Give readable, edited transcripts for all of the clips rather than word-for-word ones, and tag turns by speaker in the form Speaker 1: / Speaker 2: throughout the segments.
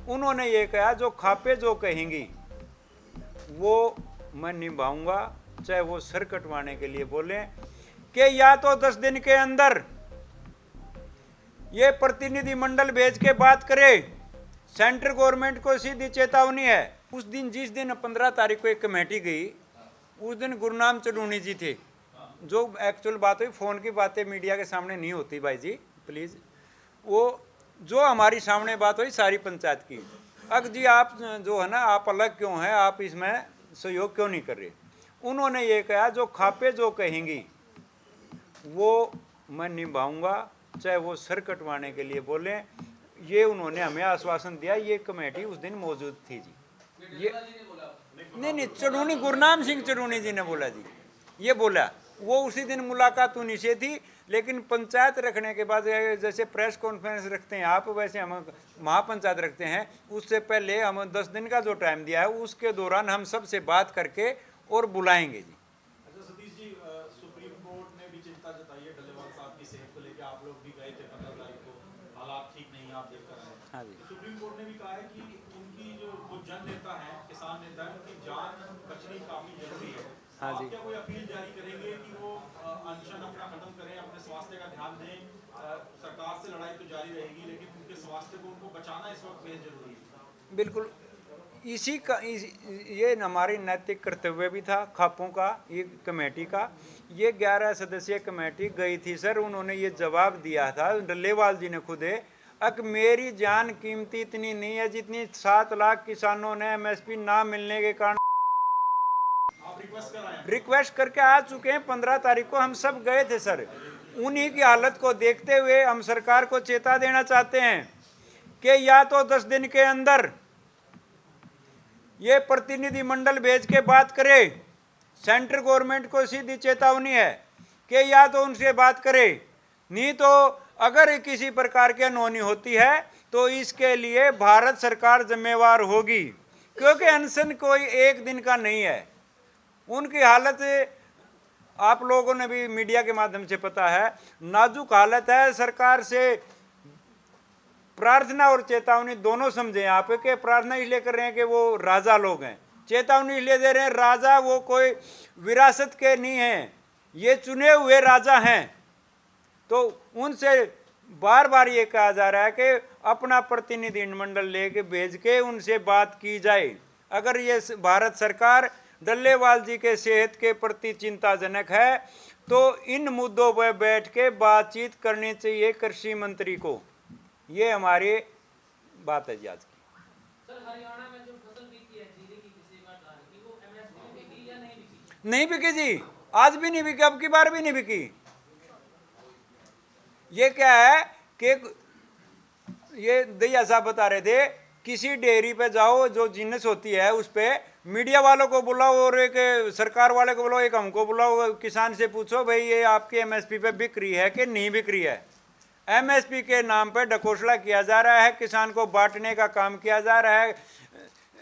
Speaker 1: उन्होंने ये कहा जो खापे जो कहेंगी वो मैं निभाऊंगा, चाहे वो सर कटवाने के लिए बोले कि या तो 10 दिन के अंदर ये प्रतिनिधि मंडल भेज के बात करे। सेंट्रल गवर्नमेंट को सीधी चेतावनी है। उस दिन जिस दिन 15 तारीख को एक कमेटी गई, उस दिन गुरनाम चढ़ूनी जी थे। जो एक्चुअल बात हुई, फोन की बातें मीडिया के सामने नहीं होती भाई जी प्लीज। वो जो हमारी सामने बात हुई सारी पंचायत की, अग जी आप जो है ना, आप अलग क्यों हैं, आप इसमें सहयोग क्यों नहीं कर रहे। उन्होंने ये कहा जो खापे जो कहेंगी वो मैं निभाऊंगा, चाहे वो सर कटवाने के लिए बोले। ये उन्होंने हमें आश्वासन दिया। ये कमेटी उस दिन मौजूद थी जी। ये नहीं, चढ़ूनी गुरनाम सिंह चढ़ूनी जी ने बोला जी, ये बोला। वो उसी दिन मुलाकात उन्हीं से थी, लेकिन पंचायत रखने के बाद जैसे प्रेस कॉन्फ्रेंस रखते हैं आप, वैसे हम महापंचायत रखते हैं। उससे पहले हम 10 दिन का जो टाइम दिया है, उसके दौरान हम सबसे बात करके और बुलाएंगे जी।
Speaker 2: अच्छा सतीश जी, सुप्रीम कोर्ट ने भी चिंता जताई है डल्लेवाल साहब की सेहत को लेकर। आप लोग भी गए थे 15 तारीख को, हालात ठीक नहीं है, आप देख कर आए।
Speaker 1: हाँ जी।
Speaker 2: सुप्रीम कोर्ट ने भी कहा है कि उनकी जो वो जन नेता है, किसान नेता है, उनकी जान बचनी काफी जरूरी है।
Speaker 1: हाँ
Speaker 2: आप
Speaker 1: जी।
Speaker 2: क्या कोई अपील जारी करेंगे कि वो अनशन अपना खत्म करें, अपने स्वास्थ्य का ध्यान दें? सरकार से लड़ाई तो जारी रहेगी, लेकिन उनके स्वास्थ्य को उनको बचाना इस वक्त बेहद जरूरी है।
Speaker 1: बिल्कुल इसी का ये हमारी नैतिक कर्तव्य भी था खापों का, ये कमेटी का। ये 11 सदस्यीय कमेटी गई थी सर, उन्होंने ये जवाब दिया था डल्लेवाल जी ने खुद है, अक मेरी जान कीमती इतनी नहीं है जितनी 7 लाख किसानों ने एमएसपी ना मिलने के कारण रिक्वेस्ट करके आ चुके हैं। 15 तारीख को हम सब गए थे सर। उन्हीं की हालत को देखते हुए हम सरकार को चेता देना चाहते हैं कि या तो 10 दिन के अंदर ये प्रतिनिधि मंडल भेज के बात करे। सेंट्रल गवर्नमेंट को सीधी चेतावनी है कि या तो उनसे बात करे, नहीं तो अगर किसी प्रकार की अनहोनी होती है तो इसके लिए भारत सरकार जिम्मेवार होगी, क्योंकि अनशन कोई एक दिन का नहीं है। उनकी हालत आप लोगों ने भी मीडिया के माध्यम से पता है, नाजुक हालत है। सरकार से प्रार्थना और चेतावनी दोनों समझे आप, के प्रार्थना इसलिए कर रहे हैं कि वो राजा लोग हैं, चेतावनी इसलिए दे रहे हैं राजा वो कोई विरासत के नहीं हैं, ये चुने हुए राजा हैं। तो उनसे बार बार ये कहा जा रहा है कि अपना प्रतिनिधि मंडल लेके भेज के उनसे बात की जाए। अगर ये भारत सरकार डल्लेवाल जी के सेहत के प्रति चिंताजनक है तो इन मुद्दों पर बैठ के बातचीत करनी चाहिए कृषि मंत्री को। ये हमारी बात है जी आज की।
Speaker 3: सर, हरियाणा में जो फसल बिकी है जीरे की, किसी बार धान की, वो एमएसपी में बिकी या नहीं बिकी?
Speaker 1: नहीं बिकी जी, आज भी नहीं बिकी, अब की बार भी नहीं बिकी। ये क्या है कि ये दैया साहब बता रहे थे, किसी डेयरी पे जाओ जो जिन्नस होती है उस पे मीडिया वालों को बुलाओ और एक सरकार वाले को बुलाओ, एक हमको बुलाओ, किसान से पूछो भाई ये आपकी एमएसपी पे बिक रही है कि नहीं बिक रही है। एमएसपी के नाम पे ढकोसला किया जा रहा है, किसान को बांटने का काम किया जा रहा है।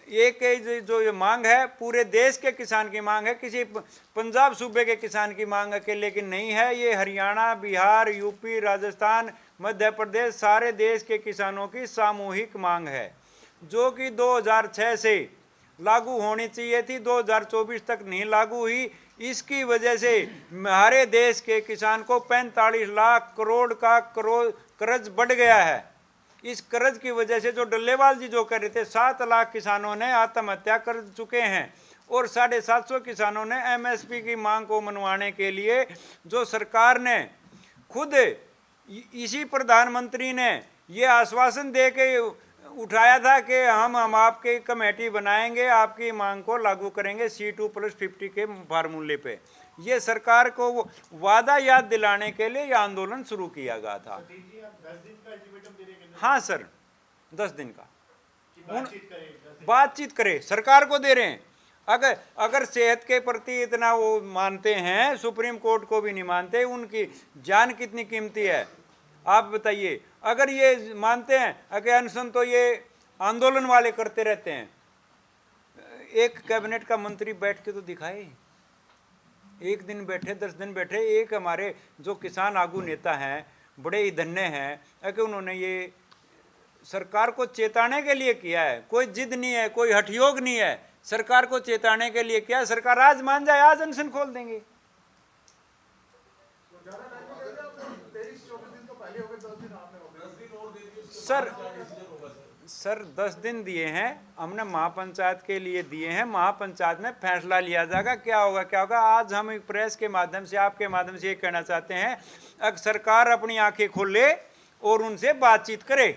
Speaker 1: एक जो ये मांग है पूरे देश के किसान की मांग है, किसी पंजाब सूबे के किसान की मांग अकेले की नहीं है। ये हरियाणा, बिहार, यूपी, राजस्थान, मध्य प्रदेश, सारे देश के किसानों की सामूहिक मांग है, जो कि 2006 से लागू होनी चाहिए थी, 2024 तक नहीं लागू हुई। इसकी वजह से हमारे देश के किसान को 45 लाख करोड़ का कर्ज बढ़ गया है। इस कर्ज की वजह से जो डल्लेवाल जी जो कर रहे थे, 7 लाख किसानों ने आत्महत्या कर चुके हैं और 750 किसानों ने एमएसपी की मांग को मनवाने के लिए जो सरकार ने खुद इसी प्रधानमंत्री ने ये आश्वासन दे के उठाया था कि हम आपकी कमेटी बनाएंगे, आपकी मांग को लागू करेंगे C2+50 के फार्मूले पे। ये सरकार को वादा याद दिलाने के लिए यह आंदोलन शुरू किया गया था। हाँ सर, 10 दिन का बातचीत करे, सरकार को दे रहे हैं। अगर सेहत के प्रति इतना वो मानते हैं, सुप्रीम कोर्ट को भी नहीं मानते, उनकी जान कितनी कीमती है आप बताइए। अगर ये मानते हैं अगर अनशन तो ये आंदोलन वाले करते रहते हैं। एक कैबिनेट का मंत्री बैठ के तो दिखाए, एक दिन बैठे, 10 दिन बैठे। एक हमारे जो किसान आगू नेता हैं, बड़े ही धन्य हैं कि उन्होंने ये सरकार को चेताने के लिए किया है, कोई जिद नहीं है, कोई हठयोग नहीं है, सरकार को चेताने के लिए किया है। सरकार आज मान जाए, आज अनशन खोल देंगे। सर 10 दिन दिए हैं हमने, महापंचायत के लिए दिए हैं, महापंचायत में फैसला लिया जाएगा। क्या होगा क्या होगा। आज हम एक प्रेस के माध्यम से, आपके माध्यम से ये कहना चाहते हैं, अगर सरकार अपनी आंखें खोले और उनसे बातचीत करे।